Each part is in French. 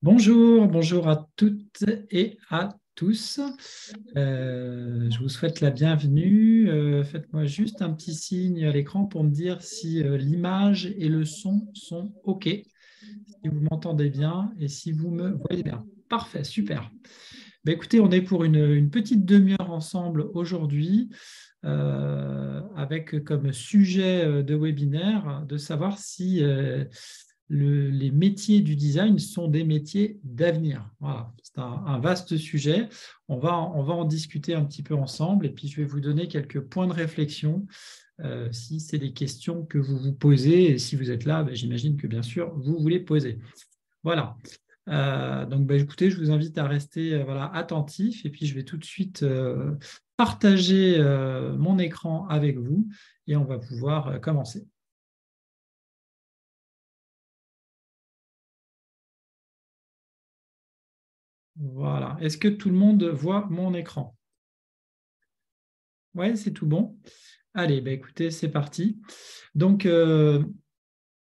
Bonjour, bonjour à toutes et à tous. Je vous souhaite la bienvenue. Faites-moi juste un petit signe à l'écran pour me dire si l'image et le son sont OK, si vous m'entendez bien et si vous me voyez bien. Parfait, super. Ben, écoutez, on est pour une petite demi-heure ensemble aujourd'hui avec comme sujet de webinaire de savoir si les métiers du design sont des métiers d'avenir. Voilà, c'est un vaste sujet. On va en discuter un petit peu ensemble et puis je vais vous donner quelques points de réflexion si c'est des questions que vous vous posez. Et si vous êtes là, ben, j'imagine que bien sûr, vous voulez poser. Voilà. Donc, ben, écoutez, je vous invite à rester voilà, attentif et puis je vais tout de suite partager mon écran avec vous et on va pouvoir commencer. Voilà. Est-ce que tout le monde voit mon écran? Oui, c'est tout bon. Allez, ben, écoutez, c'est parti. Donc,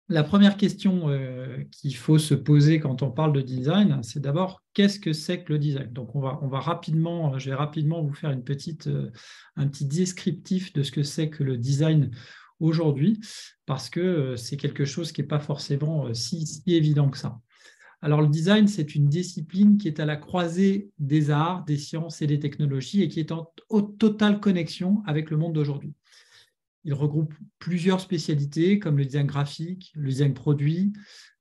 la première question qu'il faut se poser quand on parle de design, c'est d'abord qu'est-ce que c'est que le design? Donc, on va rapidement, je vais rapidement vous faire un petit descriptif de ce que c'est que le design aujourd'hui, parce que c'est quelque chose qui n'est pas forcément si évident que ça. Alors, le design, c'est une discipline qui est à la croisée des arts, des sciences et des technologies et qui est en totale connexion avec le monde d'aujourd'hui. Il regroupe plusieurs spécialités comme le design graphique, le design produit,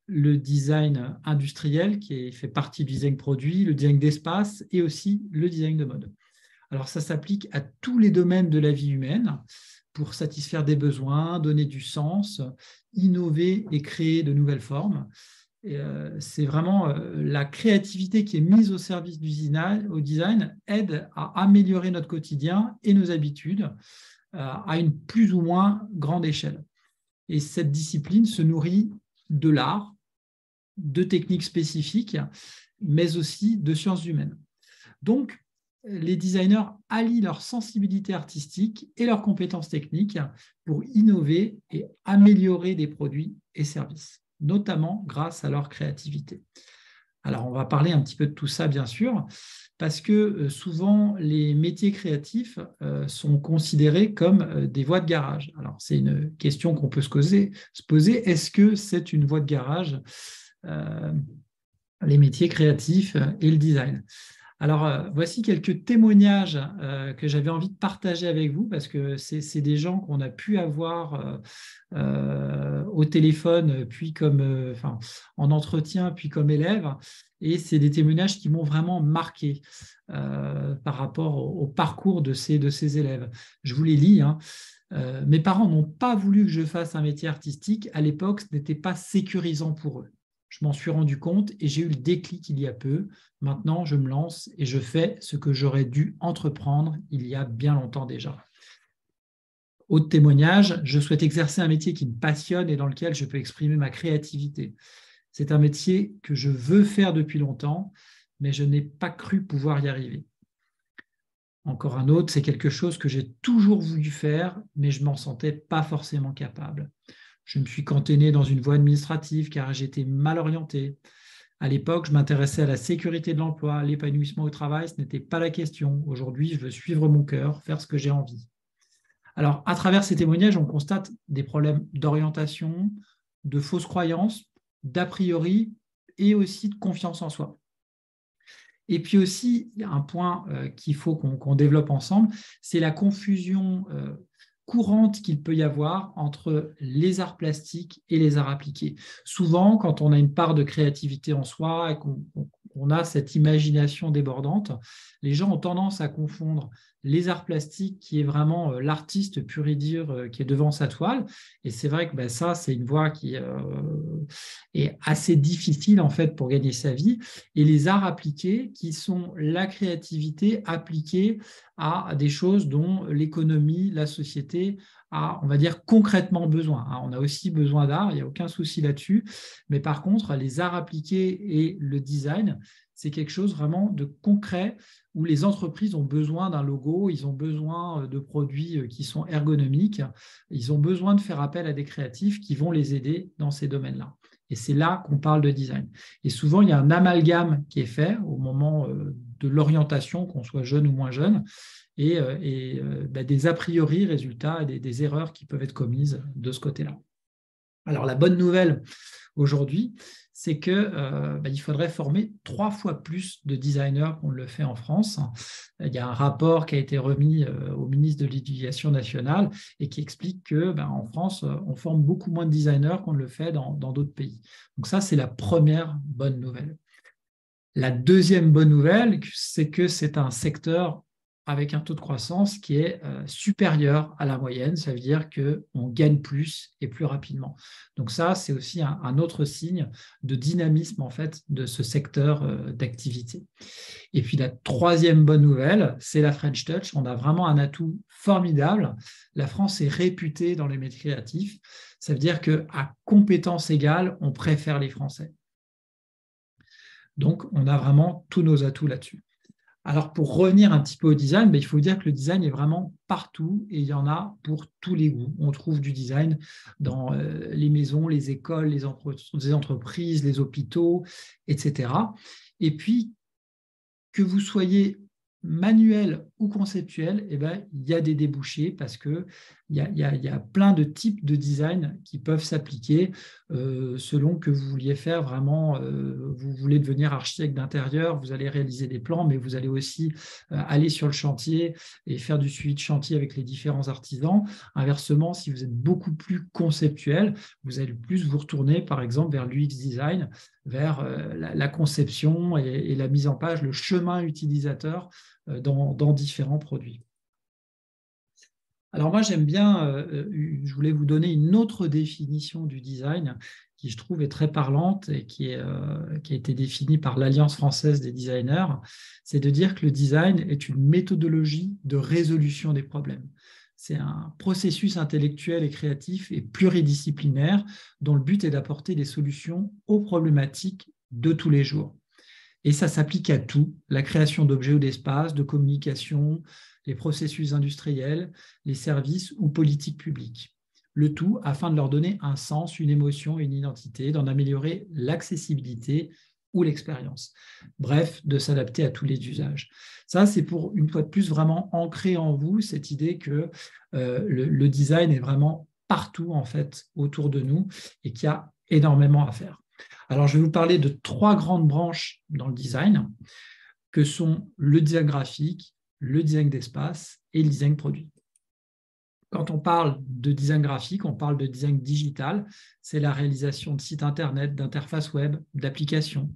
le design industriel qui fait partie du design produit, le design d'espace et aussi le design de mode. Alors, ça s'applique à tous les domaines de la vie humaine pour satisfaire des besoins, donner du sens, innover et créer de nouvelles formes. C'est vraiment la créativité qui est mise au service du design aide à améliorer notre quotidien et nos habitudes à une plus ou moins grande échelle. Et cette discipline se nourrit de l'art, de techniques spécifiques, mais aussi de sciences humaines. Donc, les designers allient leur sensibilité artistique et leurs compétences techniques pour innover et améliorer des produits et services, notamment grâce à leur créativité. Alors, on va parler un petit peu de tout ça, bien sûr, parce que souvent, les métiers créatifs sont considérés comme des voies de garage. Alors, c'est une question qu'on peut se poser. Est-ce que c'est une voie de garage, euh, les métiers créatifs et le design? Alors, voici quelques témoignages que j'avais envie de partager avec vous parce que c'est des gens qu'on a pu avoir au téléphone, puis enfin, en entretien, puis comme élève. Et c'est des témoignages qui m'ont vraiment marqué par rapport au parcours de ces élèves. Je vous les lis, hein. Mes parents n'ont pas voulu que je fasse un métier artistique. À l'époque, ce n'était pas sécurisant pour eux. Je m'en suis rendu compte et j'ai eu le déclic il y a peu. Maintenant, je me lance et je fais ce que j'aurais dû entreprendre il y a bien longtemps déjà. Autre témoignage, je souhaite exercer un métier qui me passionne et dans lequel je peux exprimer ma créativité. C'est un métier que je veux faire depuis longtemps, mais je n'ai pas cru pouvoir y arriver. Encore un autre, c'est quelque chose que j'ai toujours voulu faire, mais je ne m'en sentais pas forcément capable. Je me suis cantonné dans une voie administrative car j'étais mal orienté. À l'époque, je m'intéressais à la sécurité de l'emploi, l'épanouissement au travail, ce n'était pas la question. Aujourd'hui, je veux suivre mon cœur, faire ce que j'ai envie. Alors, à travers ces témoignages, on constate des problèmes d'orientation, de fausses croyances, d'a priori et aussi de confiance en soi. Et puis aussi, il y a un point qu'il faut qu'on développe ensemble, c'est la confusion courante qu'il peut y avoir entre les arts plastiques et les arts appliqués. Souvent, quand on a une part de créativité en soi et qu'on a cette imagination débordante, les gens ont tendance à confondre les arts plastiques, qui est vraiment l'artiste pur et dire qui est devant sa toile. Et c'est vrai que ça, c'est une voie qui est assez difficile en fait pour gagner sa vie. Et les arts appliqués, qui sont la créativité appliquée à des choses dont l'économie, la société a, on va dire, concrètement besoin. On a aussi besoin d'art, il n'y a aucun souci là-dessus. Mais par contre, les arts appliqués et le design, c'est quelque chose vraiment de concret où les entreprises ont besoin d'un logo, ils ont besoin de produits qui sont ergonomiques, ils ont besoin de faire appel à des créatifs qui vont les aider dans ces domaines-là. Et c'est là qu'on parle de design. Et souvent, il y a un amalgame qui est fait au moment de l'orientation, qu'on soit jeune ou moins jeune, et des a priori résultats, des erreurs qui peuvent être commises de ce côté-là. Alors, la bonne nouvelle aujourd'hui, c'est qu'il faudrait former 3 fois plus de designers qu'on le fait en France. Il y a un rapport qui a été remis au ministre de l'Éducation nationale et qui explique qu'en France, on forme beaucoup moins de designers qu'on le fait dans d'autres pays. Donc ça, c'est la première bonne nouvelle. La deuxième bonne nouvelle, c'est que c'est un secteur avec un taux de croissance qui est supérieur à la moyenne. Ça veut dire qu'on gagne plus et plus rapidement. Donc ça, c'est aussi un autre signe de dynamisme en fait, de ce secteur d'activité. Et puis la troisième bonne nouvelle, c'est la French Touch. On a vraiment un atout formidable. La France est réputée dans les métiers créatifs. Ça veut dire qu'à compétences égales, on préfère les Français. Donc, on a vraiment tous nos atouts là-dessus. Alors, pour revenir un petit peu au design, il faut dire que le design est vraiment partout et il y en a pour tous les goûts. On trouve du design dans les maisons, les écoles, les entreprises, les hôpitaux, etc. Et puis, que vous soyez manuel ou conceptuel, il y a des débouchés parce qu'il y a plein de types de design qui peuvent s'appliquer selon que vous vouliez faire vraiment, vous voulez devenir architecte d'intérieur, vous allez réaliser des plans, mais vous allez aussi aller sur le chantier et faire du suivi de chantier avec les différents artisans. Inversement, si vous êtes beaucoup plus conceptuel, vous allez plus vous retourner par exemple vers l'UX design, vers la conception et la mise en page, le chemin utilisateur dans différents produits. Alors moi, j'aime bien, je voulais vous donner une autre définition du design qui, je trouve, est très parlante et qui a été définie par l'Alliance française des designers. C'est de dire que le design est une méthodologie de résolution des problèmes. C'est un processus intellectuel et créatif et pluridisciplinaire dont le but est d'apporter des solutions aux problématiques de tous les jours. Et ça s'applique à tout, la création d'objets ou d'espaces, de communication, les processus industriels, les services ou politiques publiques. Le tout afin de leur donner un sens, une émotion, une identité, d'en améliorer l'accessibilité ou l'expérience. Bref, de s'adapter à tous les usages. Ça, c'est pour, une fois de plus, vraiment ancrer en vous cette idée que le design est vraiment partout, en fait, autour de nous et qu'il y a énormément à faire. Alors, je vais vous parler de 3 grandes branches dans le design, que sont le design graphique, le design d'espace et le design produit. Quand on parle de design graphique, on parle de design digital. C'est la réalisation de sites internet, d'interfaces web, d'applications.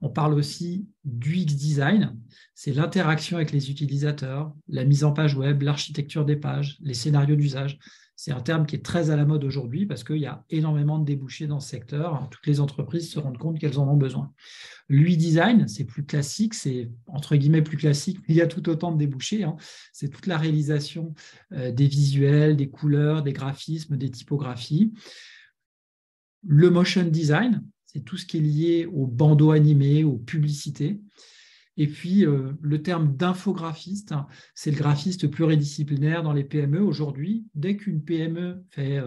On parle aussi d'UX design. C'est l'interaction avec les utilisateurs, la mise en page web, l'architecture des pages, les scénarios d'usage. C'est un terme qui est très à la mode aujourd'hui parce qu'il y a énormément de débouchés dans ce secteur. Toutes les entreprises se rendent compte qu'elles en ont besoin. L'UI design, c'est plus classique, c'est entre guillemets plus classique, mais il y a tout autant de débouchés. C'est toute la réalisation des visuels, des couleurs, des graphismes, des typographies. Le motion design, c'est tout ce qui est lié aux bandeaux animés, aux publicités. Et puis, le terme d'infographiste, c'est le graphiste pluridisciplinaire dans les PME. Aujourd'hui, dès qu'une PME fait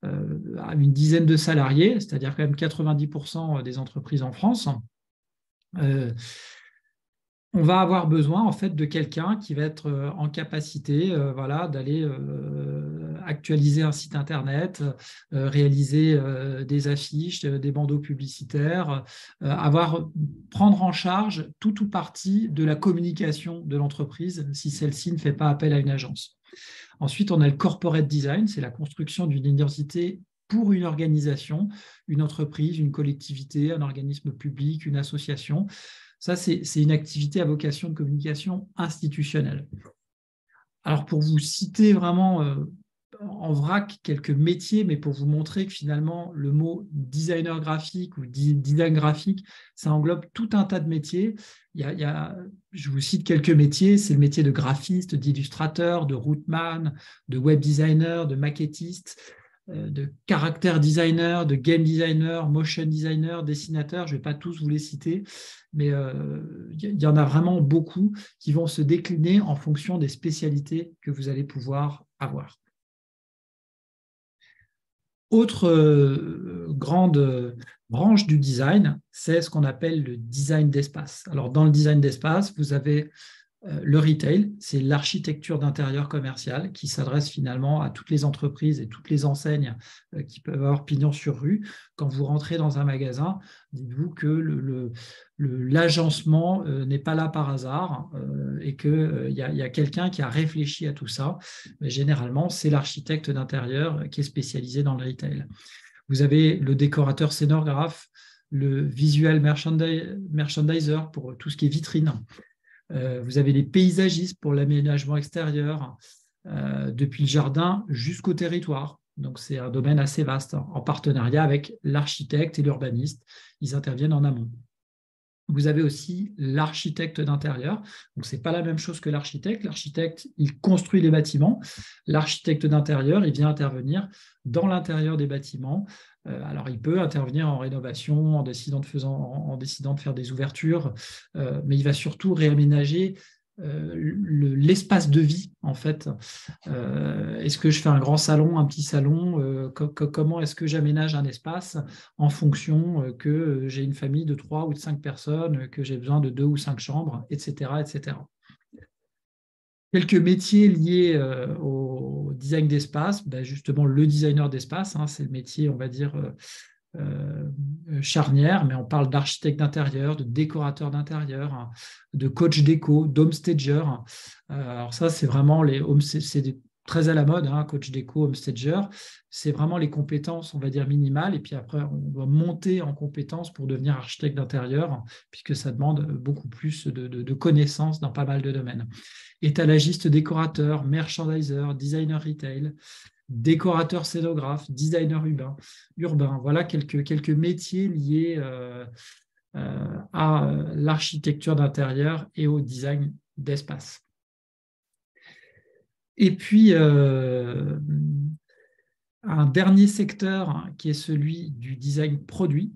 une dizaine de salariés, c'est-à-dire quand même 90% des entreprises en France, on va avoir besoin en fait de quelqu'un qui va être en capacité d'aller actualiser un site internet, réaliser des affiches, des bandeaux publicitaires, prendre en charge tout ou partie de la communication de l'entreprise si celle-ci ne fait pas appel à une agence. Ensuite, on a le corporate design, c'est la construction d'une identité pour une organisation, une entreprise, une collectivité, un organisme public, une association. Ça, c'est une activité à vocation de communication institutionnelle. Alors, pour vous citer vraiment en vrac quelques métiers, mais pour vous montrer que finalement, le mot designer graphique ou design graphique, ça englobe tout un tas de métiers. Je vous cite quelques métiers, c'est le métier de graphiste, d'illustrateur, de routeman, de web designer, de maquettiste, de character designer, de game designer, motion designer, dessinateur. Je ne vais pas tous vous les citer, mais il y en a vraiment beaucoup qui vont se décliner en fonction des spécialités que vous allez pouvoir avoir. Autre grande branche du design, c'est ce qu'on appelle le design d'espace. Alors, dans le design d'espace, vous avez le retail, c'est l'architecture d'intérieur commercial qui s'adresse finalement à toutes les entreprises et toutes les enseignes qui peuvent avoir pignon sur rue. Quand vous rentrez dans un magasin, dites-vous que l'agencement n'est pas là par hasard et qu'il y a quelqu'un qui a réfléchi à tout ça. Mais généralement, c'est l'architecte d'intérieur qui est spécialisé dans le retail. Vous avez le décorateur scénographe, le visual merchandiser pour tout ce qui est vitrine. Vous avez les paysagistes pour l'aménagement extérieur, depuis le jardin jusqu'au territoire. Donc, c'est un domaine assez vaste, en partenariat avec l'architecte et l'urbaniste. Ils interviennent en amont. Vous avez aussi l'architecte d'intérieur. Donc, ce n'est pas la même chose que l'architecte. L'architecte, il construit les bâtiments. L'architecte d'intérieur, il vient intervenir dans l'intérieur des bâtiments. Alors, il peut intervenir en rénovation, en décidant de faire des ouvertures, mais il va surtout réaménager l'espace de vie, en fait. Est-ce que je fais un grand salon, un petit salon, comment est-ce que j'aménage un espace en fonction que j'ai une famille de 3 ou de 5 personnes, que j'ai besoin de 2 ou 5 chambres, etc., etc. Quelques métiers liés au design d'espace, ben justement le designer d'espace, hein, c'est le métier, on va dire, charnière, mais on parle d'architecte d'intérieur, de décorateur d'intérieur, hein, de coach déco, d'homestager. Alors ça, c'est vraiment c'est très à la mode, hein, coach déco, homestager. C'est vraiment les compétences, on va dire, minimales. Et puis après, on doit monter en compétences pour devenir architecte d'intérieur, puisque ça demande beaucoup plus de connaissances dans pas mal de domaines. Étalagiste décorateur, merchandiser, designer retail, décorateur scénographe, designer urbain. Voilà quelques métiers liés à l'architecture d'intérieur et au design d'espace. Et puis, un dernier secteur qui est celui du design produit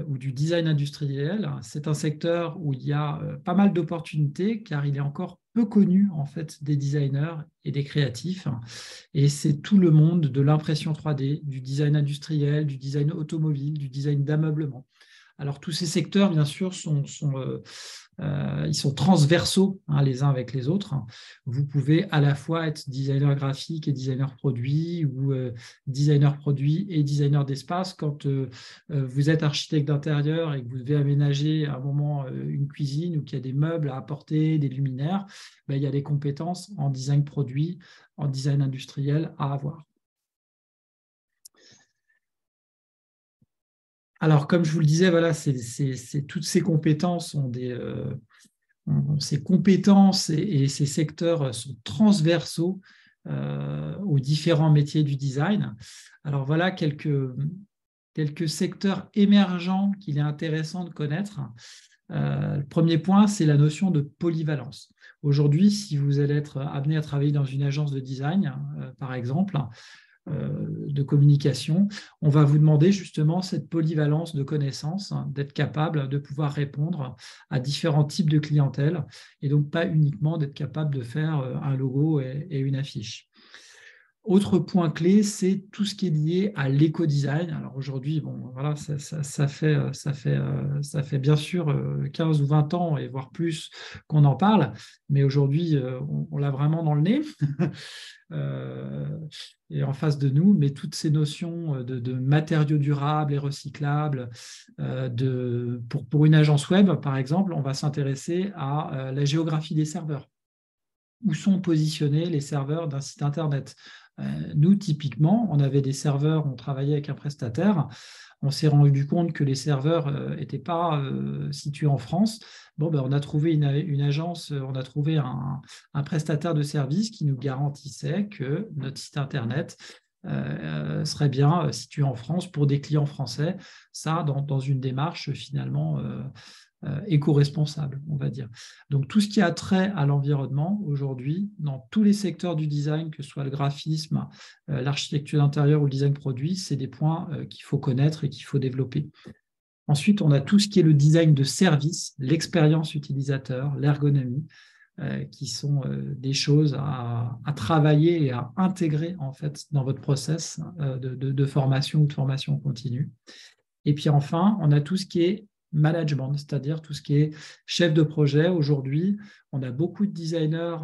ou du design industriel. C'est un secteur où il y a pas mal d'opportunités car il est encore peu connu en fait des designers et des créatifs. Et c'est tout le monde de l'impression 3D, du design industriel, du design automobile, du design d'ameublement. Alors, tous ces secteurs, bien sûr, ils sont transversaux, hein, les uns avec les autres. Vous pouvez à la fois être designer graphique et designer produit, ou designer produit et designer d'espace. Quand vous êtes architecte d'intérieur et que vous devez aménager à un moment une cuisine ou qu'il y a des meubles à apporter, des luminaires, ben, il y a des compétences en design produit, en design industriel à avoir. Alors, comme je vous le disais, voilà, toutes ces compétences ces compétences et ces secteurs sont transversaux aux différents métiers du design. Alors voilà quelques secteurs émergents qu'il est intéressant de connaître. Le premier point, c'est la notion de polyvalence. Aujourd'hui, si vous allez être amené à travailler dans une agence de design, par exemple, de communication, on va vous demander justement cette polyvalence de connaissances, hein, d'être capable de pouvoir répondre à différents types de clientèle et donc pas uniquement d'être capable de faire un logo et une affiche. Autre point clé, c'est tout ce qui est lié à l'éco-design. Alors aujourd'hui, bon, voilà, ça fait bien sûr 15 ou 20 ans, et voire plus, qu'on en parle, mais aujourd'hui, on l'a vraiment dans le nez. Et en face de nous, mais toutes ces notions de matériaux durables et recyclables, pour une agence web, par exemple, on va s'intéresser à la géographie des serveurs. Où sont positionnés les serveurs d'un site Internet? Nous, typiquement, on avait des serveurs, on travaillait avec un prestataire, on s'est rendu compte que les serveurs n'étaient pas situés en France. Bon, ben, on a trouvé une agence, on a trouvé un prestataire de service qui nous garantissait que notre site Internet serait bien situé en France pour des clients français, ça dans une démarche finalement éco-responsable, on va dire. Donc, tout ce qui a trait à l'environnement aujourd'hui, dans tous les secteurs du design, que ce soit le graphisme, l'architecture d'intérieur ou le design produit, c'est des points qu'il faut connaître et qu'il faut développer. Ensuite, on a tout ce qui est le design de service, l'expérience utilisateur, l'ergonomie. qui sont des choses à travailler et à intégrer en fait dans votre process de formation ou de formation continue. Et puis enfin, on a tout ce qui est management, c'est-à-dire tout ce qui est chef de projet. Aujourd'hui, on a beaucoup de designers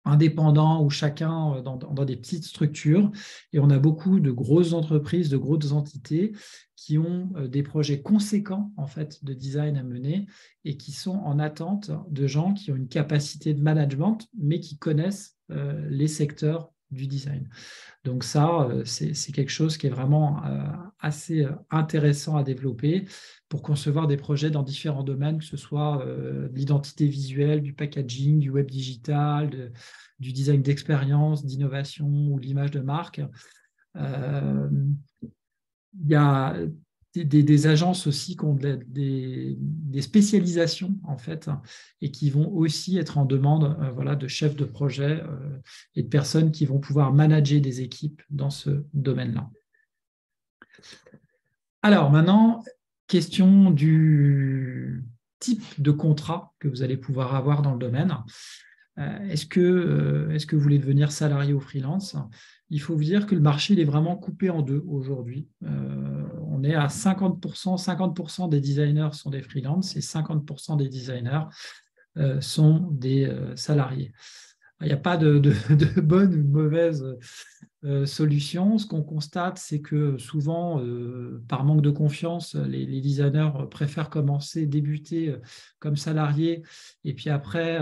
indépendants ou chacun dans des petites structures. Et on a beaucoup de grosses entreprises, de grosses entités qui ont des projets conséquents en fait, de design à mener et qui sont en attente de gens qui ont une capacité de management, mais qui connaissent les secteurs du design. Donc ça, c'est quelque chose qui est vraiment assez intéressant à développer pour concevoir des projets dans différents domaines, que ce soit de l'identité visuelle, du packaging, du web digital, du design d'expérience, d'innovation ou l'image de marque. Il y a des agences aussi qui ont des spécialisations en fait et qui vont aussi être en demande voilà, de chefs de projet et de personnes qui vont pouvoir manager des équipes dans ce domaine-là. Alors maintenant, question du type de contrat que vous allez pouvoir avoir dans le domaine. Est-ce que vous voulez devenir salarié ou freelance? Il faut vous dire que le marché il est vraiment coupé en deux aujourd'hui. On est à 50%, 50% des designers sont des freelances et 50% des designers sont des salariés. Il n'y a pas de bonne ou de mauvaise solution. Ce qu'on constate, c'est que souvent, par manque de confiance, les designers préfèrent débuter comme salariés et puis après,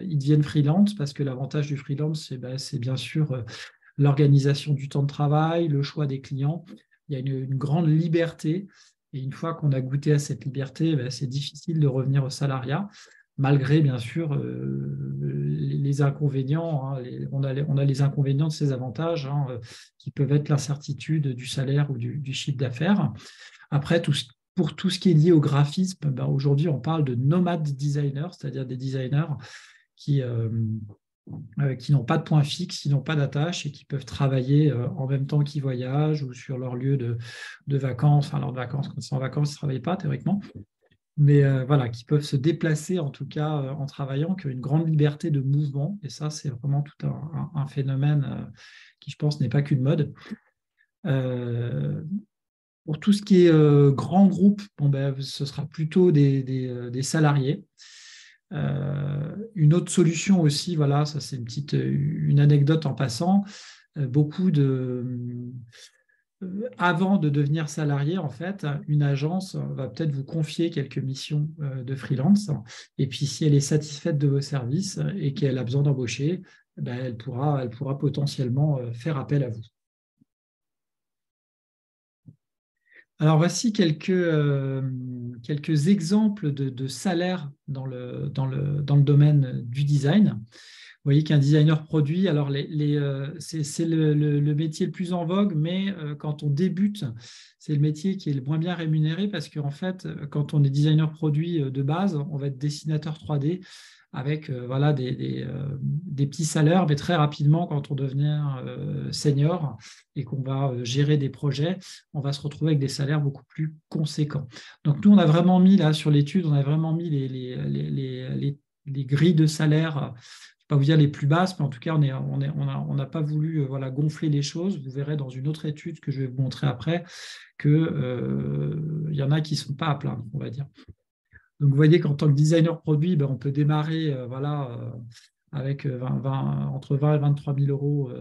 ils deviennent freelance parce que l'avantage du freelance, c'est bien sûr l'organisation du temps de travail, le choix des clients. Il y a une grande liberté et une fois qu'on a goûté à cette liberté, c'est difficile de revenir au salariat malgré bien sûr les inconvénients. Hein, on a les inconvénients de ces avantages qui peuvent être l'incertitude du salaire ou du chiffre d'affaires. Après, pour tout ce qui est lié au graphisme, aujourd'hui, on parle de nomades designers, c'est-à-dire des designers qui n'ont pas de point fixe, qui n'ont pas d'attache et qui peuvent travailler en même temps qu'ils voyagent ou sur leur lieu de vacances. Enfin, leurs vacances, quand ils sont en vacances, ils ne travaillent pas théoriquement. Mais voilà, qui peuvent se déplacer en tout cas en travaillant, qui ont une grande liberté de mouvement. Et ça, c'est vraiment tout un phénomène qui, je pense, n'est pas qu'une mode. Pour tout ce qui est grand groupe, ce sera plutôt des salariés. Une autre solution aussi, voilà, ça c'est une anecdote en passant. Beaucoup avant de devenir salarié, en fait, une agence va peut-être vous confier quelques missions de freelance. Et puis, si elle est satisfaite de vos services et qu'elle a besoin d'embaucher, elle pourra potentiellement faire appel à vous. Alors, voici quelques exemples de salaires dans le domaine du design. Vous voyez qu'un designer produit, alors c'est le métier le plus en vogue, mais quand on débute, c'est le métier qui est le moins bien rémunéré parce qu'en fait, quand on est designer produit de base, on va être dessinateur 3D avec voilà, des petits salaires, mais très rapidement, quand on devient senior et qu'on va gérer des projets, on va se retrouver avec des salaires beaucoup plus conséquents. Donc nous, on a vraiment mis, là, sur l'étude, on a vraiment mis les grilles de salaire, pas vous dire les plus basses, mais en tout cas, on n'a pas voulu voilà, gonfler les choses. Vous verrez dans une autre étude que je vais vous montrer après qu'il y en a qui ne sont pas à plaindre, on va dire. Donc, vous voyez qu'en tant que designer produit, on peut démarrer voilà, avec entre 20 et 23 000 euros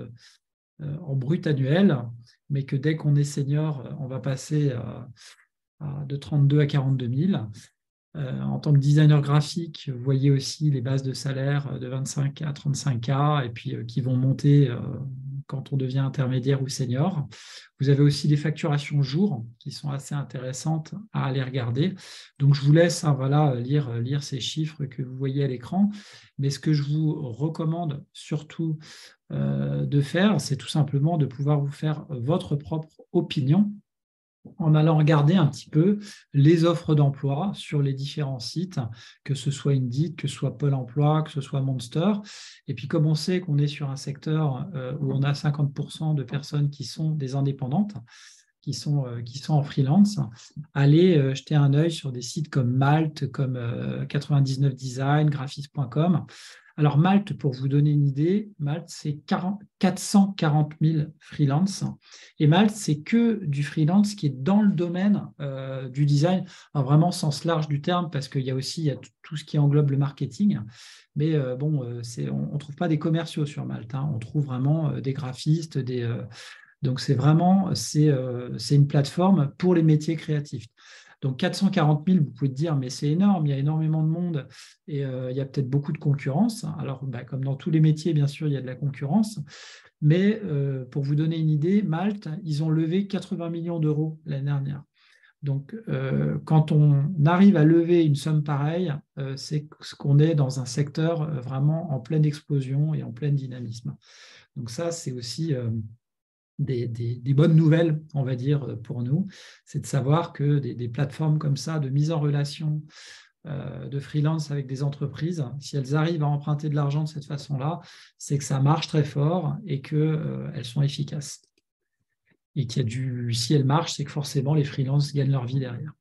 en brut annuel, mais que dès qu'on est senior, on va passer de 32 à 42 000. En tant que designer graphique, vous voyez aussi les bases de salaire de 25 à 35 K et puis qui vont monter quand on devient intermédiaire ou senior. Vous avez aussi des facturations jour qui sont assez intéressantes à aller regarder. Donc, je vous laisse voilà, lire ces chiffres que vous voyez à l'écran. Mais ce que je vous recommande surtout de faire, c'est tout simplement de pouvoir vous faire votre propre opinion en allant regarder un petit peu les offres d'emploi sur les différents sites, que ce soit Indeed, que ce soit Pôle emploi, que ce soit Monster. Et puis, comme on sait qu'on est sur un secteur où on a 50% de personnes qui sont des indépendantes, qui sont en freelance, allez jeter un œil sur des sites comme Malte, comme 99 Design, graphiste.com. Alors Malte, pour vous donner une idée, Malte, c'est 440 000 freelance. Et Malte, c'est que du freelance qui est dans le domaine du design, alors vraiment sens large du terme, parce qu'il y a aussi tout ce qui englobe le marketing. Mais on ne trouve pas des commerciaux sur Malte, hein. On trouve vraiment des graphistes, donc c'est une plateforme pour les métiers créatifs. Donc 440 000, vous pouvez te dire, mais c'est énorme, il y a énormément de monde et il y a peut-être beaucoup de concurrence. Alors, comme dans tous les métiers, bien sûr, il y a de la concurrence. Mais pour vous donner une idée, Malte, ils ont levé 80 millions d'euros l'année dernière. Donc, quand on arrive à lever une somme pareille, c'est qu'on est dans un secteur vraiment en pleine explosion et en plein dynamisme. Donc ça, c'est aussi des bonnes nouvelles, on va dire, pour nous. C'est de savoir que des plateformes comme ça, de mise en relation de freelance avec des entreprises, si elles arrivent à emprunter de l'argent de cette façon-là, c'est que ça marche très fort et qu'elles sont efficaces. Et si elles marchent, c'est que forcément les freelances gagnent leur vie derrière.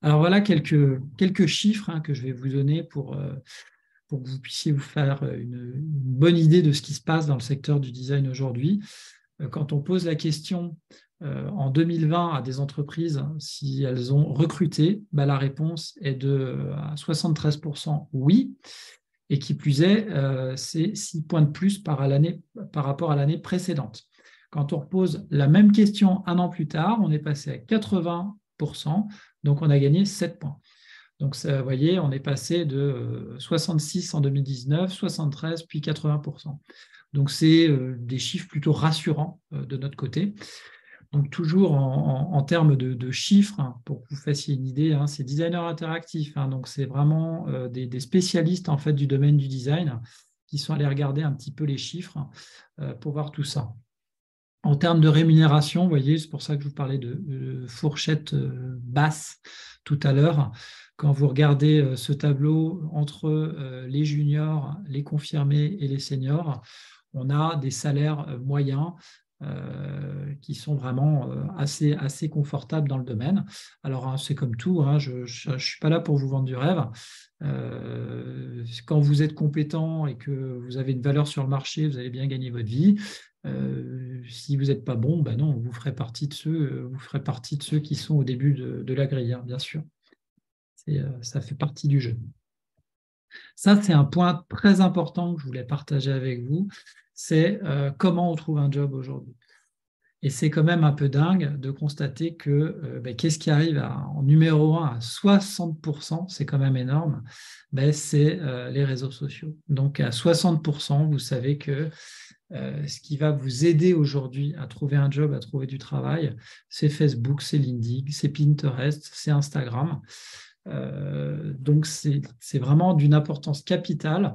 Alors voilà quelques chiffres que je vais vous donner pour que vous puissiez vous faire une bonne idée de ce qui se passe dans le secteur du design aujourd'hui. Quand on pose la question en 2020 à des entreprises si elles ont recruté, la réponse est à 73% oui. Et qui plus est, c'est 6 points de plus par rapport à l'année précédente. Quand on repose la même question un an plus tard, on est passé à 80%, donc on a gagné 7 points. Donc, vous voyez, on est passé de 66 en 2019, 73, puis 80%. Donc, c'est des chiffres plutôt rassurants de notre côté. Donc, toujours en termes de chiffres, pour que vous fassiez une idée, c'est designers interactifs. Donc, c'est vraiment des spécialistes en fait, du domaine du design qui sont allés regarder un petit peu les chiffres pour voir tout ça. En termes de rémunération, vous voyez, c'est pour ça que je vous parlais de fourchette basse tout à l'heure. Quand vous regardez ce tableau entre les juniors, les confirmés et les seniors, on a des salaires moyens qui sont vraiment assez confortables dans le domaine. Alors, c'est comme tout, je ne suis pas là pour vous vendre du rêve. Quand vous êtes compétent et que vous avez une valeur sur le marché, vous allez bien gagner votre vie. Si vous n'êtes pas bon, non, vous ferez partie de ceux qui sont au début de la grille, bien sûr. Ça fait partie du jeu. Ça, c'est un point très important que je voulais partager avec vous, c'est comment on trouve un job aujourd'hui. Et c'est quand même un peu dingue de constater que qu'est-ce qui arrive en numéro 1 à 60%, c'est quand même énorme, c'est les réseaux sociaux. Donc à 60%, vous savez que ce qui va vous aider aujourd'hui à trouver un job, à trouver du travail, c'est Facebook, c'est LinkedIn, c'est Pinterest, c'est Instagram. Donc c'est vraiment d'une importance capitale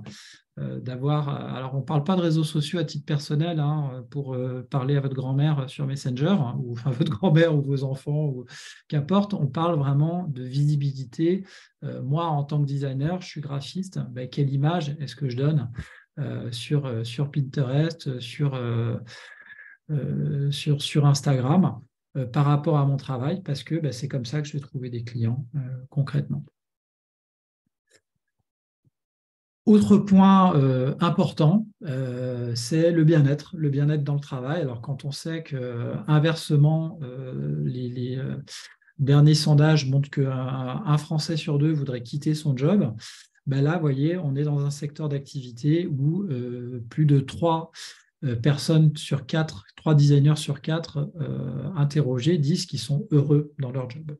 d'avoir. Alors on ne parle pas de réseaux sociaux à titre personnel pour parler à votre grand-mère sur Messenger, ou enfin votre grand-mère ou vos enfants, ou qu'importe. On parle vraiment de visibilité. Moi, en tant que designer, je suis graphiste. Quelle image est-ce que je donne sur Pinterest, sur Instagram par rapport à mon travail, parce que c'est comme ça que je vais trouver des clients concrètement. Autre point important, c'est le bien-être dans le travail. Alors quand on sait que inversement, les derniers sondages montrent qu'un Français sur deux voudrait quitter son job, là, vous voyez, on est dans un secteur d'activité où plus de 3 personnes sur 4, 3 designers sur 4 interrogés disent qu'ils sont heureux dans leur job.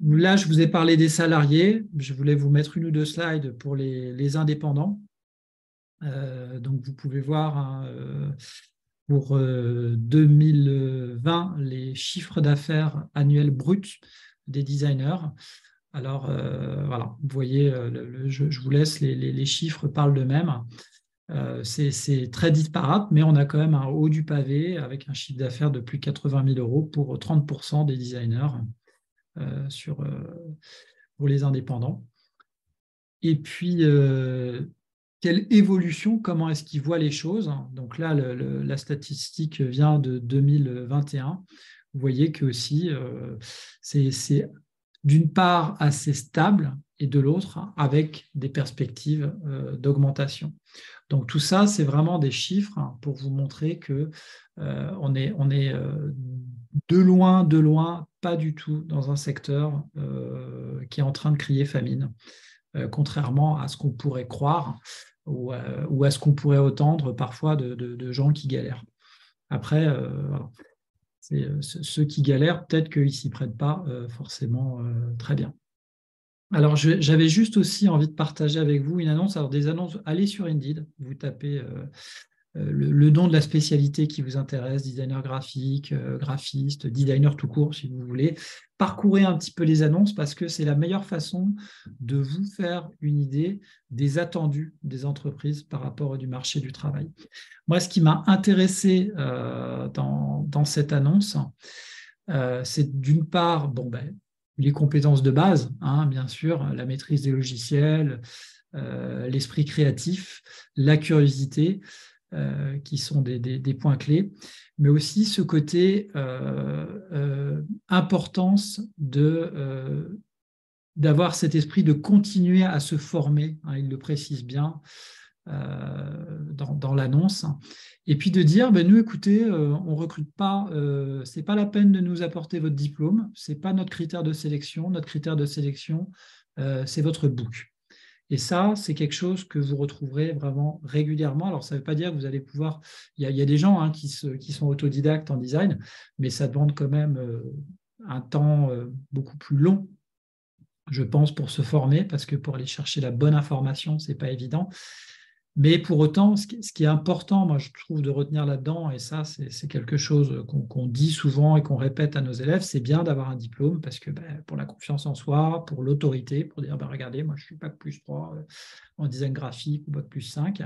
Là, je vous ai parlé des salariés. Je voulais vous mettre 1 ou 2 slides pour les indépendants. Donc, vous pouvez voir pour 2020 les chiffres d'affaires annuels bruts des designers. Alors, voilà, vous voyez, je vous laisse, les chiffres parlent d'eux-mêmes. C'est très disparate, mais on a quand même un haut du pavé avec un chiffre d'affaires de plus de 80 000 euros pour 30% des designers pour les indépendants. Et puis, quelle évolution, comment est-ce qu'ils voient les choses. Donc là, la statistique vient de 2021. Vous voyez que aussi, c'est d'une part assez stable et de l'autre avec des perspectives d'augmentation. Donc tout ça, c'est vraiment des chiffres pour vous montrer que on est de loin, pas du tout dans un secteur qui est en train de crier famine, contrairement à ce qu'on pourrait croire ou à ce qu'on pourrait entendre parfois de gens qui galèrent. Après, voilà. Ceux qui galèrent, peut-être qu'ils ne s'y prêtent pas forcément très bien. Alors, j'avais juste aussi envie de partager avec vous une annonce. Alors, des annonces, allez sur Indeed, vous tapez le nom de la spécialité qui vous intéresse, designer graphique, graphiste, designer tout court, si vous voulez. Parcourez un petit peu les annonces parce que c'est la meilleure façon de vous faire une idée des attendus des entreprises par rapport du marché du travail. Moi, ce qui m'a intéressé dans cette annonce, c'est d'une part, les compétences de base, hein, bien sûr, la maîtrise des logiciels, l'esprit créatif, la curiosité, qui sont des points clés, mais aussi ce côté importance d'avoir cet esprit de continuer à se former, hein, il le précise bien dans l'annonce, et puis de dire, nous écoutez, on ne recrute pas, ce n'est pas la peine de nous apporter votre diplôme, ce n'est pas notre critère de sélection, c'est votre book. Et ça, c'est quelque chose que vous retrouverez vraiment régulièrement. Alors, ça ne veut pas dire que vous allez pouvoir... Il y a des gens hein, qui sont autodidactes en design, mais ça demande quand même un temps beaucoup plus long, je pense, pour se former, parce que pour aller chercher la bonne information, ce n'est pas évident. Mais pour autant, ce qui est important, moi, je trouve, de retenir là-dedans, et ça, c'est quelque chose qu'on dit souvent et qu'on répète à nos élèves, c'est bien d'avoir un diplôme parce que pour la confiance en soi, pour l'autorité, pour dire, regardez, moi, je suis Bac plus 3 en design graphique ou Bac plus 5.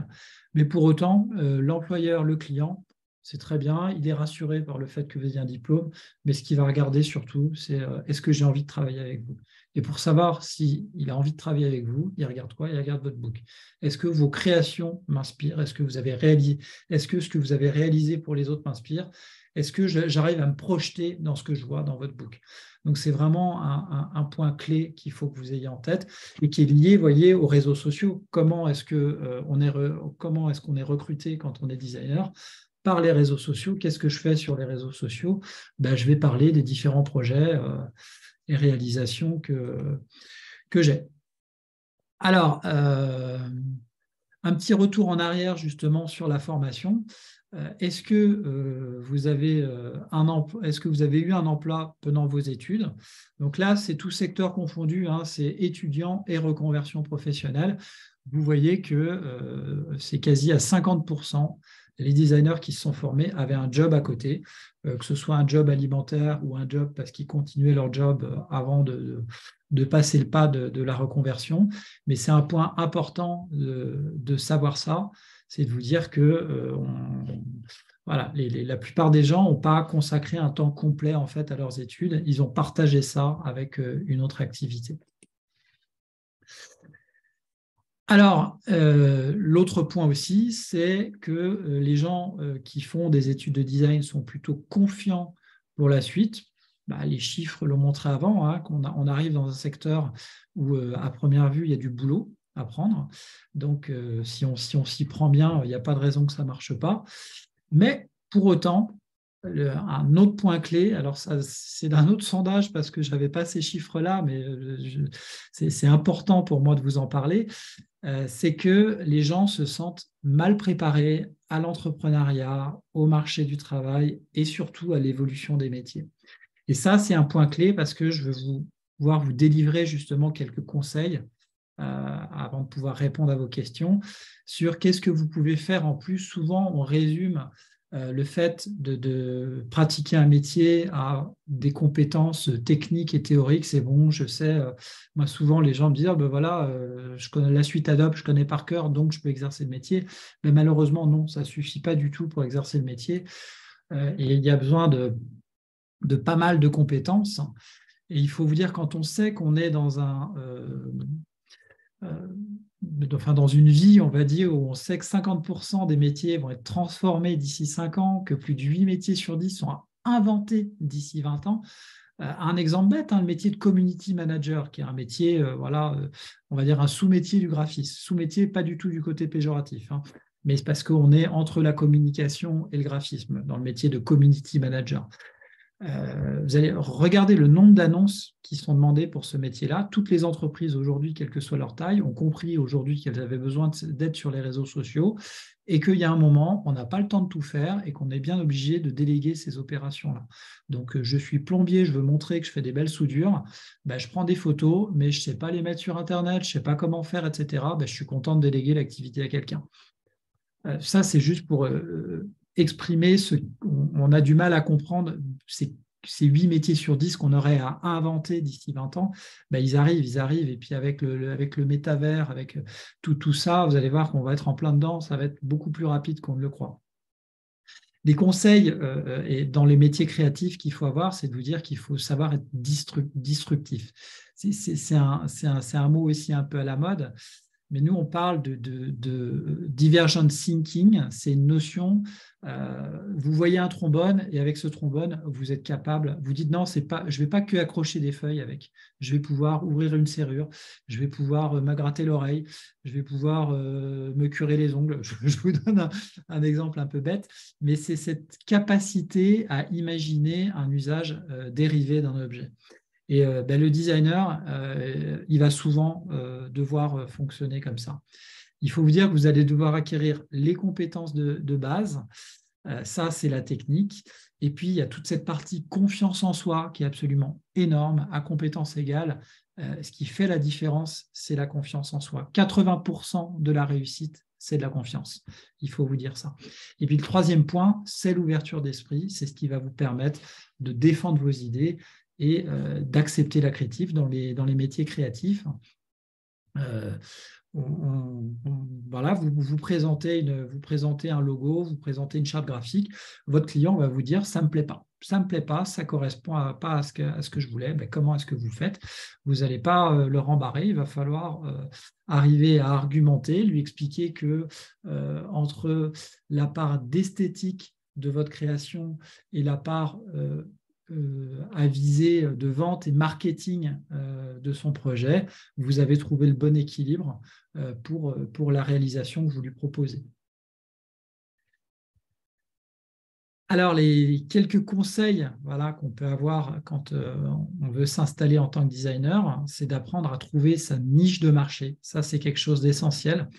Mais pour autant, l'employeur, le client, c'est très bien, il est rassuré par le fait que vous ayez un diplôme, mais ce qu'il va regarder surtout, c'est est-ce que j'ai envie de travailler avec vous? Et pour savoir s'il a envie de travailler avec vous, il regarde quoi? Il regarde votre book. Est-ce que vos créations m'inspirent? Est-ce que vous avez réalisé? Est-ce que ce que vous avez réalisé pour les autres m'inspire? Est-ce que j'arrive à me projeter dans ce que je vois dans votre book? Donc, c'est vraiment un point clé qu'il faut que vous ayez en tête et qui est lié, voyez, aux réseaux sociaux. Comment est-ce qu'on est recruté quand on est designer? Par les réseaux sociaux. Qu'est-ce que je fais sur les réseaux sociaux? Je vais parler des différents projets et réalisations que j'ai. Alors, un petit retour en arrière justement sur la formation. Est-ce que vous avez eu un emploi pendant vos études? Donc là, c'est tout secteur confondu, hein, c'est étudiants et reconversion professionnelle. Vous voyez que c'est quasi à 50%. Les designers qui se sont formés avaient un job à côté, que ce soit un job alimentaire ou un job parce qu'ils continuaient leur job avant de passer le pas de la reconversion. Mais c'est un point important de savoir ça, c'est de vous dire que voilà, la plupart des gens n'ont pas consacré un temps complet en fait à leurs études. Ils ont partagé ça avec une autre activité. Alors, l'autre point aussi, c'est que les gens qui font des études de design sont plutôt confiants pour la suite. Les chiffres l'ont montré avant, hein, on arrive dans un secteur où, à première vue, il y a du boulot à prendre. Donc, si on s'y prend bien, il n'y a pas de raison que ça ne marche pas. Mais pour autant, un autre point clé, alors c'est d'un autre sondage parce que je n'avais pas ces chiffres-là, mais c'est important pour moi de vous en parler, c'est que les gens se sentent mal préparés à l'entrepreneuriat, au marché du travail et surtout à l'évolution des métiers. Et ça, c'est un point clé parce que je veux pouvoir vous délivrer justement quelques conseils avant de pouvoir répondre à vos questions sur qu'est-ce que vous pouvez faire en plus. Souvent, on résume le fait de pratiquer un métier à des compétences techniques et théoriques. C'est bon, je sais. Moi, souvent, les gens me disent voilà, je connais la suite Adobe, je connais par cœur, donc je peux exercer le métier. Mais malheureusement, non, ça ne suffit pas du tout pour exercer le métier. Et il y a besoin de pas mal de compétences. Et il faut vous dire, quand on sait qu'on est dans dans une vie, on va dire, où on sait que 50% des métiers vont être transformés d'ici 5 ans, que plus de 8 métiers sur 10 sont inventés d'ici 20 ans. Un exemple bête, le métier de community manager, qui est un métier, on va dire un sous-métier du graphisme. Sous-métier, pas du tout du côté péjoratif, mais c'est parce qu'on est entre la communication et le graphisme, dans le métier de community manager. Vous allez regarder le nombre d'annonces qui sont demandées pour ce métier-là. Toutes les entreprises aujourd'hui, quelle que soit leur taille, ont compris aujourd'hui qu'elles avaient besoin d'être sur les réseaux sociaux et qu'il y a un moment, on n'a pas le temps de tout faire et qu'on est bien obligé de déléguer ces opérations-là. Donc, je suis plombier, je veux montrer que je fais des belles soudures. Je prends des photos, mais je ne sais pas les mettre sur Internet, je ne sais pas comment faire, etc. Je suis content de déléguer l'activité à quelqu'un. Ça, c'est juste pour exprimer ce qu'on a du mal à comprendre. Ces 8 métiers sur 10 qu'on aurait à inventer d'ici 20 ans, ils arrivent. Et puis avec le métavers, avec tout ça, vous allez voir qu'on va être en plein dedans, ça va être beaucoup plus rapide qu'on ne le croit. Les conseils et dans les métiers créatifs qu'il faut avoir, c'est de vous dire qu'il faut savoir être disruptif. C'est un mot aussi un peu à la mode. Mais nous, on parle de divergent thinking. C'est une notion, vous voyez un trombone et avec ce trombone, vous êtes capable, vous dites non, je ne vais pas que accrocher des feuilles avec. Je vais pouvoir ouvrir une serrure, je vais pouvoir me gratter l'oreille, je vais pouvoir me curer les ongles. Je vous donne un exemple un peu bête, mais c'est cette capacité à imaginer un usage dérivé d'un objet. Et le designer, il va souvent devoir fonctionner comme ça. Il faut vous dire que vous allez devoir acquérir les compétences de base. Ça, c'est la technique. Et puis, il y a toute cette partie confiance en soi qui est absolument énorme, à compétences égales. Ce qui fait la différence, c'est la confiance en soi. 80% de la réussite, c'est de la confiance. Il faut vous dire ça. Et puis, le troisième point, c'est l'ouverture d'esprit. C'est ce qui va vous permettre de défendre vos idées et d'accepter la critique dans les métiers créatifs. Voilà, vous présentez un logo, vous présentez une charte graphique, votre client va vous dire « ça ne me plaît pas ». Ça ne me plaît pas, ça ne correspond pas à ce que je voulais. Comment est-ce que vous faites? Vous n'allez pas le rembarrer, il va falloir arriver à argumenter, lui expliquer que entre la part d'esthétique de votre création et la part à viser de vente et marketing de son projet, vous avez trouvé le bon équilibre pour la réalisation que vous lui proposez. Alors, les quelques conseils qu'on peut avoir quand on veut s'installer en tant que designer, c'est d'apprendre à trouver sa niche de marché. Ça, c'est quelque chose d'essentiel.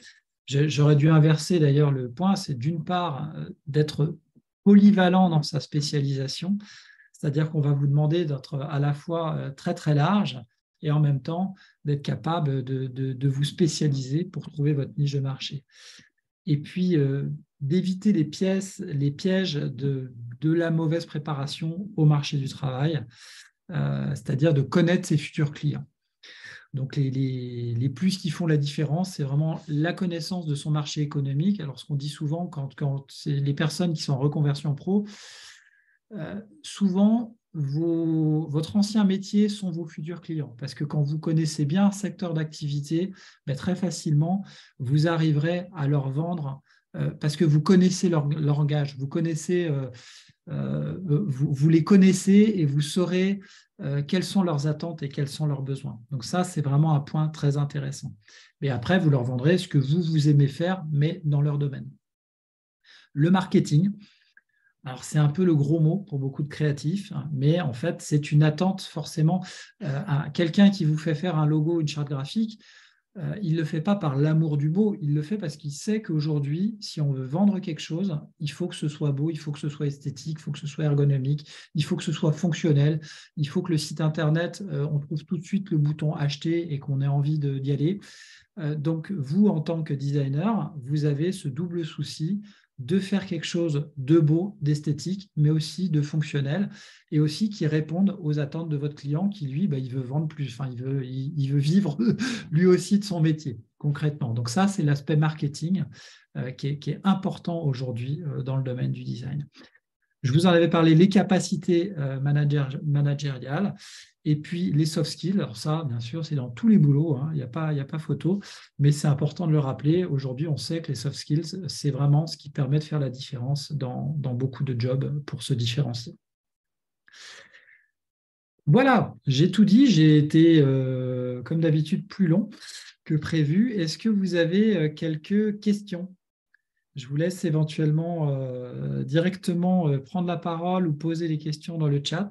J'aurais dû inverser d'ailleurs le point, c'est d'une part d'être polyvalent dans sa spécialisation, c'est-à-dire qu'on va vous demander d'être à la fois très très large et en même temps d'être capable de vous spécialiser pour trouver votre niche de marché. Et puis d'éviter les pièges de la mauvaise préparation au marché du travail, c'est-à-dire de connaître ses futurs clients. Donc, les plus qui font la différence, c'est vraiment la connaissance de son marché économique. Alors, ce qu'on dit souvent quand c'est les personnes qui sont en reconversion pro, souvent, votre ancien métier sont vos futurs clients. Parce que quand vous connaissez bien un secteur d'activité, très facilement, vous arriverez à leur vendre parce que vous connaissez leur langage, vous connaissez, vous les connaissez et vous saurez quelles sont leurs attentes et quels sont leurs besoins. Donc ça, c'est vraiment un point très intéressant. Mais après, vous leur vendrez ce que vous aimez faire, mais dans leur domaine. Le marketing, alors c'est un peu le gros mot pour beaucoup de créatifs, mais en fait, c'est une attente forcément. Quelqu'un qui vous fait faire un logo, une charte graphique, il ne le fait pas par l'amour du beau, il le fait parce qu'il sait qu'aujourd'hui, si on veut vendre quelque chose, il faut que ce soit beau, il faut que ce soit esthétique, il faut que ce soit ergonomique, il faut que ce soit fonctionnel, il faut que le site internet, on trouve tout de suite le bouton acheter et qu'on ait envie d'y aller. Donc, vous, en tant que designer, vous avez ce double souci de faire quelque chose de beau, d'esthétique, mais aussi de fonctionnel, et aussi qui réponde aux attentes de votre client qui, lui, il veut vendre plus, enfin, il veut vivre lui aussi de son métier, concrètement. Donc ça, c'est l'aspect marketing qui est important aujourd'hui dans le domaine du design. Je vous en avais parlé, les capacités managériales et puis les soft skills. Alors ça, bien sûr, c'est dans tous les boulots, hein, il n'y a pas photo, mais c'est important de le rappeler. Aujourd'hui, on sait que les soft skills, c'est vraiment ce qui permet de faire la différence dans beaucoup de jobs pour se différencier. Voilà, j'ai tout dit, j'ai été, comme d'habitude, plus long que prévu. Est-ce que vous avez quelques questions? Je vous laisse éventuellement directement prendre la parole ou poser les questions dans le chat,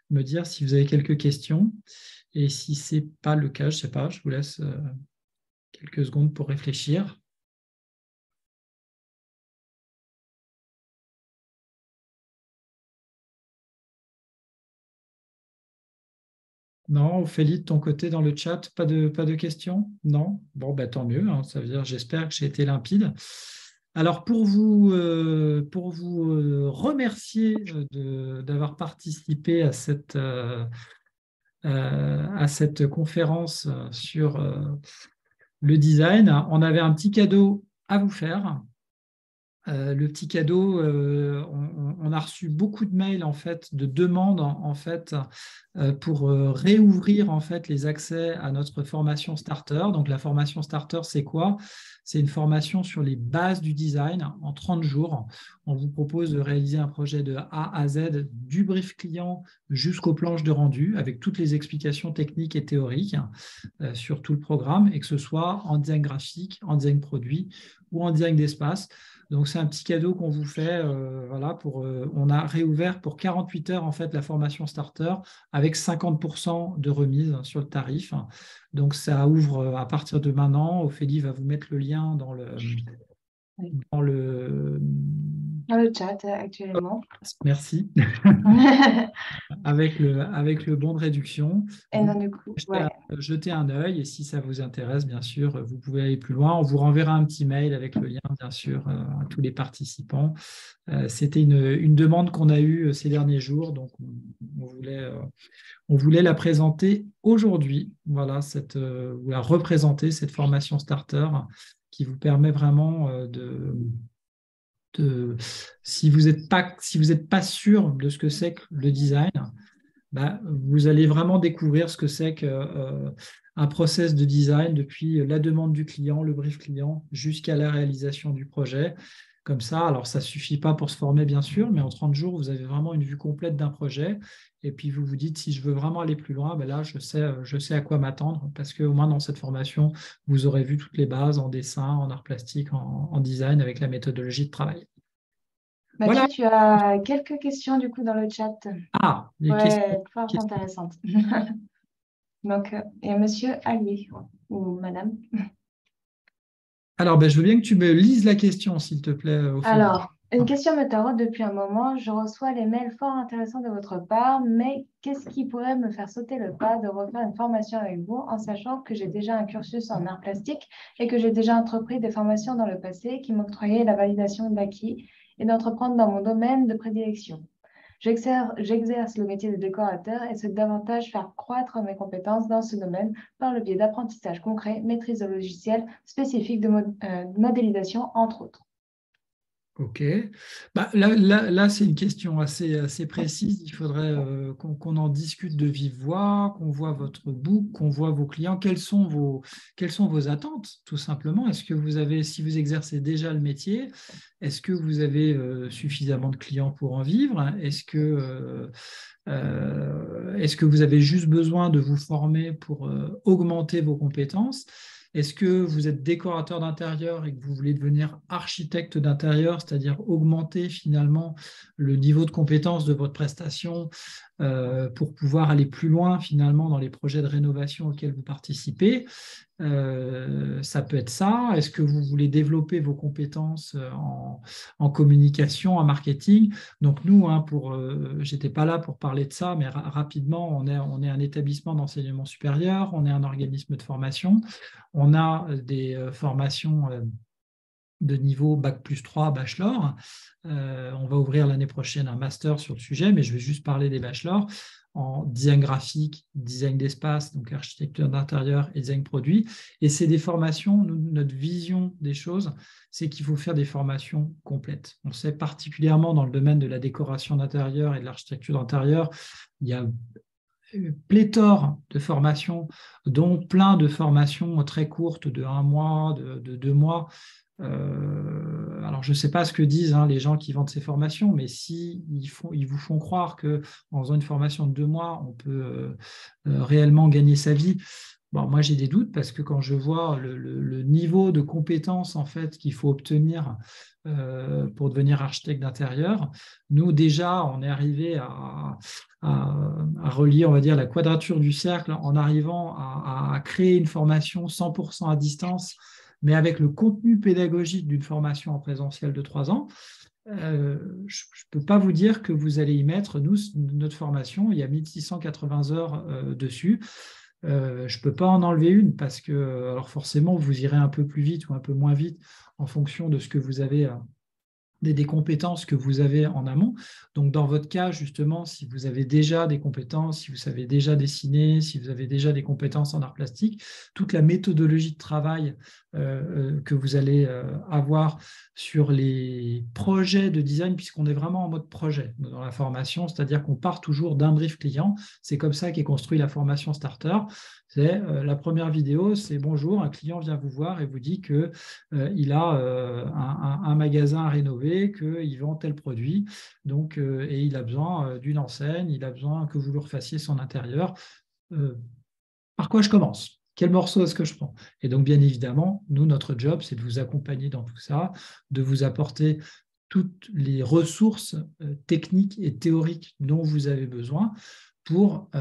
me dire si vous avez quelques questions. Et si ce n'est pas le cas, je ne sais pas, je vous laisse quelques secondes pour réfléchir. Non, Ophélie, de ton côté dans le chat, pas de questions? Non? Bon, bah, tant mieux, hein, ça veut dire, j'espère que j'ai été limpide. Alors, pour vous remercier d'avoir participé à cette conférence sur le design, on avait un petit cadeau à vous faire. Le petit cadeau, on a reçu beaucoup de mails en fait, de demandes en fait, pour réouvrir en fait, les accès à notre formation Starter. Donc la formation Starter, c'est quoi? C'est une formation sur les bases du design en 30 jours. On vous propose de réaliser un projet de A à Z, du brief client jusqu'aux planches de rendu, avec toutes les explications techniques et théoriques sur tout le programme, et que ce soit en design graphique, en design produit ou en design d'espace. Donc, c'est un petit cadeau qu'on vous fait. Voilà, on a réouvert pour 48 heures en fait, la formation Starter avec 50% de remise sur le tarif. Donc, ça ouvre à partir de maintenant. Ophélie va vous mettre le lien dans le, dans le... Dans le chat actuellement. Merci. avec le bon de réduction. Et Vous non, du coup, pouvez ouais. jeter un œil et si ça vous intéresse, bien sûr, vous pouvez aller plus loin. On vous renverra un petit mail avec le lien, bien sûr, à tous les participants. C'était une demande qu'on a eue ces derniers jours, donc on voulait la présenter aujourd'hui. Voilà, vous la représenter, cette formation starter qui vous permet vraiment si vous n'êtes pas sûr de ce que c'est que le design, bah, vous allez vraiment découvrir ce que c'est qu'un process de design depuis la demande du client, le brief client, jusqu'à la réalisation du projet. Comme ça, alors ça ne suffit pas pour se former, bien sûr, mais en 30 jours, vous avez vraiment une vue complète d'un projet. Et puis, vous vous dites, si je veux vraiment aller plus loin, ben là, je sais à quoi m'attendre, parce qu'au moins dans cette formation, vous aurez vu toutes les bases en dessin, en art plastique, en design, avec la méthodologie de travail. Voilà. Mathieu, tu as quelques questions du coup dans le chat. Ah, les Ouais, fort questions. intéressantes. Donc, et monsieur Allier, ou madame. Alors, ben, je veux bien que tu me lises la question, s'il te plaît, Ophélie. Alors, une question me taraude depuis un moment. Je reçois les mails fort intéressants de votre part, mais qu'est-ce qui pourrait me faire sauter le pas de refaire une formation avec vous en sachant que j'ai déjà un cursus en art plastique et que j'ai déjà entrepris des formations dans le passé qui m'octroyaient la validation d'acquis et d'entreprendre dans mon domaine de prédilection. J'exerce le métier de décorateur et souhaite davantage faire croître mes compétences dans ce domaine par le biais d'apprentissage concret, maîtrise de logiciels spécifiques de modélisation, entre autres. Ok. Bah, là, c'est une question assez précise. Il faudrait qu'on en discute de vive voix, qu'on voit votre book, qu'on voit vos clients. Quelles sont vos attentes, tout simplement? Est-ce que vous avez, si vous exercez déjà le métier, est-ce que vous avez suffisamment de clients pour en vivre? Est-ce que vous avez juste besoin de vous former pour augmenter vos compétences? Est-ce que vous êtes décorateur d'intérieur et que vous voulez devenir architecte d'intérieur, c'est-à-dire augmenter finalement le niveau de compétence de votre prestation pour pouvoir aller plus loin finalement dans les projets de rénovation auxquels vous participez? Ça peut être ça. Est-ce que vous voulez développer vos compétences en communication, en marketing? Donc nous, hein, j'étais pas là pour parler de ça, mais rapidement, on est un établissement d'enseignement supérieur, on est un organisme de formation, on a des formations de niveau Bac+3, bachelor. On va ouvrir l'année prochaine un master sur le sujet, mais je vais juste parler des bachelors en design graphique, design d'espace, donc architecture d'intérieur et design produit. Et c'est des formations, notre vision des choses, c'est qu'il faut faire des formations complètes. On sait particulièrement dans le domaine de la décoration d'intérieur et de l'architecture d'intérieur, il y a pléthore de formations, dont plein de formations très courtes de 1 mois, de 2 mois. Alors, je ne sais pas ce que disent les gens qui vendent ces formations, mais si ils vous font croire qu'en faisant une formation de 2 mois, on peut réellement gagner sa vie. Bon, moi, j'ai des doutes parce que quand je vois le niveau de compétences en fait, qu'il faut obtenir pour devenir architecte d'intérieur, nous, déjà, on est arrivé à relier, on va dire, la quadrature du cercle en arrivant à créer une formation 100% à distance, mais avec le contenu pédagogique d'une formation en présentiel de 3 ans. Je ne peux pas vous dire que vous allez y mettre, nous, notre formation, il y a 1680 heures dessus. Je ne peux pas en enlever une parce que, alors forcément, vous irez un peu plus vite ou un peu moins vite en fonction de ce que vous avez des compétences que vous avez en amont. Donc, dans votre cas, justement, si vous avez déjà des compétences, si vous savez déjà dessiner, si vous avez déjà des compétences en art plastique, toute la méthodologie de travail que vous allez avoir sur les projets de design, puisqu'on est vraiment en mode projet dans la formation, c'est-à-dire qu'on part toujours d'un brief client. C'est comme ça qu'est construit la formation starter. C'est la première vidéo, c'est bonjour, un client vient vous voir et vous dit que il a un magasin à rénover, qu'il vend tel produit, donc, et il a besoin d'une enseigne, il a besoin que vous lui refassiez son intérieur. Par quoi je commence? Quel morceau est-ce que je prends? Et donc, bien évidemment, nous, notre job, c'est de vous accompagner dans tout ça, de vous apporter toutes les ressources techniques et théoriques dont vous avez besoin pour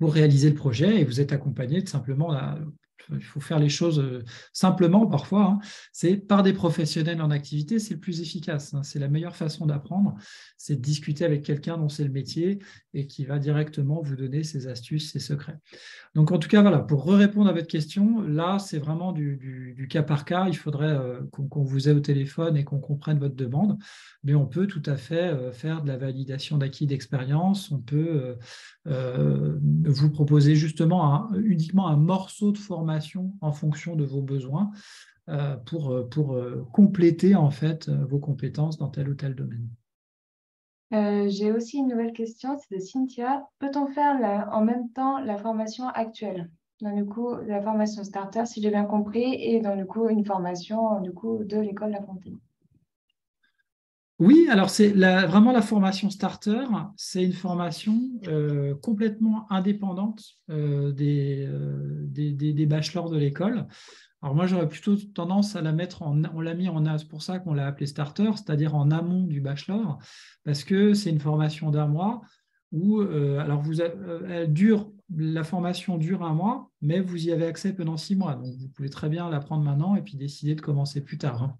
réaliser le projet, et vous êtes accompagné de simplement, il faut faire les choses simplement parfois, c'est par des professionnels en activité, c'est le plus efficace, c'est la meilleure façon d'apprendre, c'est de discuter avec quelqu'un dont c'est le métier et qui va directement vous donner ses astuces, ses secrets. Donc, en tout cas, voilà, pour répondre à votre question, là, c'est vraiment du cas par cas. Il faudrait qu'on vous ait au téléphone et qu'on comprenne votre demande. Mais on peut tout à fait faire de la validation d'acquis d'expérience. On peut vous proposer justement uniquement un morceau de formation en fonction de vos besoins pour compléter en fait vos compétences dans tel ou tel domaine. J'ai aussi une nouvelle question, c'est de Cynthia. Peut-on faire en même temps la formation actuelle? Donc, du coup, la formation starter, si j'ai bien compris, et donc, du coup, une formation du coup, de l'école La Fontaine. Oui, alors c'est vraiment la formation starter, c'est une formation complètement indépendante des bachelors de l'école. Alors moi, j'aurais plutôt tendance à la mettre on l'a mis c'est pour ça qu'on l'a appelé starter, c'est-à-dire en amont du bachelor, parce que c'est une formation d'1 mois où, alors la formation dure 1 mois, mais vous y avez accès pendant 6 mois. Donc vous pouvez très bien la prendre maintenant et puis décider de commencer plus tard.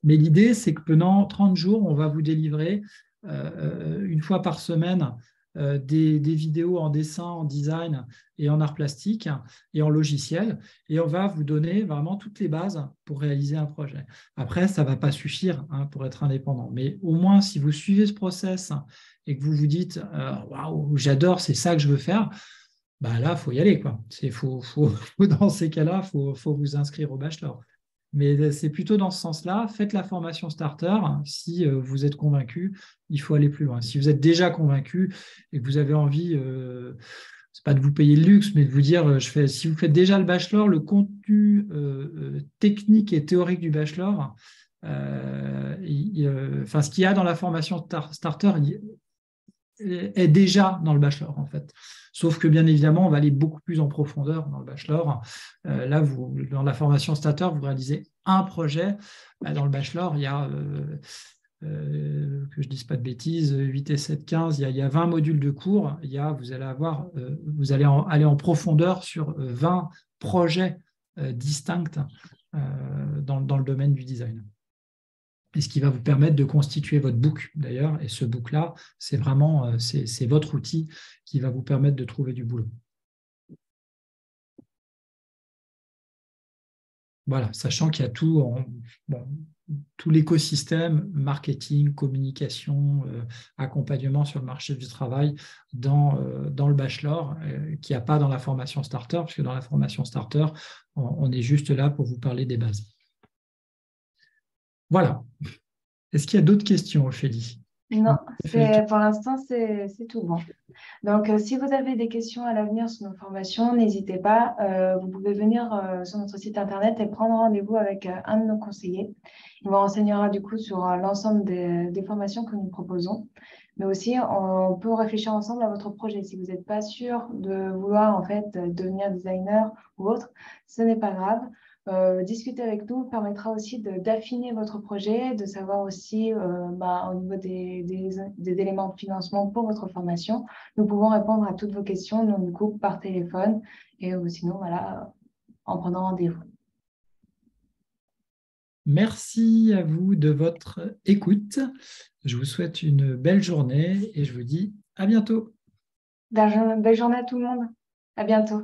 Mais l'idée, c'est que pendant 30 jours, on va vous délivrer une fois par semaine des vidéos en dessin, en design et en art plastique et en logiciel. Et on va vous donner vraiment toutes les bases pour réaliser un projet. Après, ça ne va pas suffire pour être indépendant. Mais au moins, si vous suivez ce process et que vous vous dites « Waouh, j'adore, c'est ça que je veux faire », bah là, il faut y aller, quoi. Dans ces cas-là, il faut vous inscrire au bachelor. Mais c'est plutôt dans ce sens-là. Faites la formation starter. Si vous êtes convaincu, il faut aller plus loin. Si vous êtes déjà convaincu et que vous avez envie, c'est pas de vous payer le luxe, mais de vous dire, si vous faites déjà le bachelor, le contenu technique et théorique du bachelor, ce qu'il y a dans la formation starter est déjà dans le bachelor, en fait. Sauf que, bien évidemment, on va aller beaucoup plus en profondeur dans le bachelor. Là, dans la formation starter, vous réalisez un projet. Dans le bachelor, il y a, que je ne dise pas de bêtises, 8 et 7, 15, il y a 20 modules de cours. Vous allez aller en profondeur sur 20 projets distincts dans le domaine du design. Et ce qui va vous permettre de constituer votre book d'ailleurs. Et ce book-là, c'est vraiment c'est votre outil qui va vous permettre de trouver du boulot. Voilà, sachant qu'il y a tout l'écosystème, marketing, communication, accompagnement sur le marché du travail dans le bachelor, qu'il n'y a pas dans la formation starter, parce que dans la formation starter, on est juste là pour vous parler des bases. Voilà. Est-ce qu'il y a d'autres questions, Ophélie? Non, pour l'instant, c'est tout bon. Donc, si vous avez des questions à l'avenir sur nos formations, n'hésitez pas. Vous pouvez venir sur notre site internet et prendre rendez-vous avec un de nos conseillers. Il vous renseignera du coup sur l'ensemble des formations que nous proposons. Mais aussi, on peut réfléchir ensemble à votre projet. Si vous n'êtes pas sûr de vouloir en fait devenir designer ou autre, ce n'est pas grave. Discuter avec nous permettra aussi d'affiner votre projet, de savoir aussi au niveau des éléments de financement pour votre formation. Nous pouvons répondre à toutes vos questions, donc, du coup, par téléphone et sinon, voilà, en prenant rendez-vous. Merci à vous de votre écoute. Je vous souhaite une belle journée et je vous dis à bientôt. Belle journée à tout le monde. À bientôt.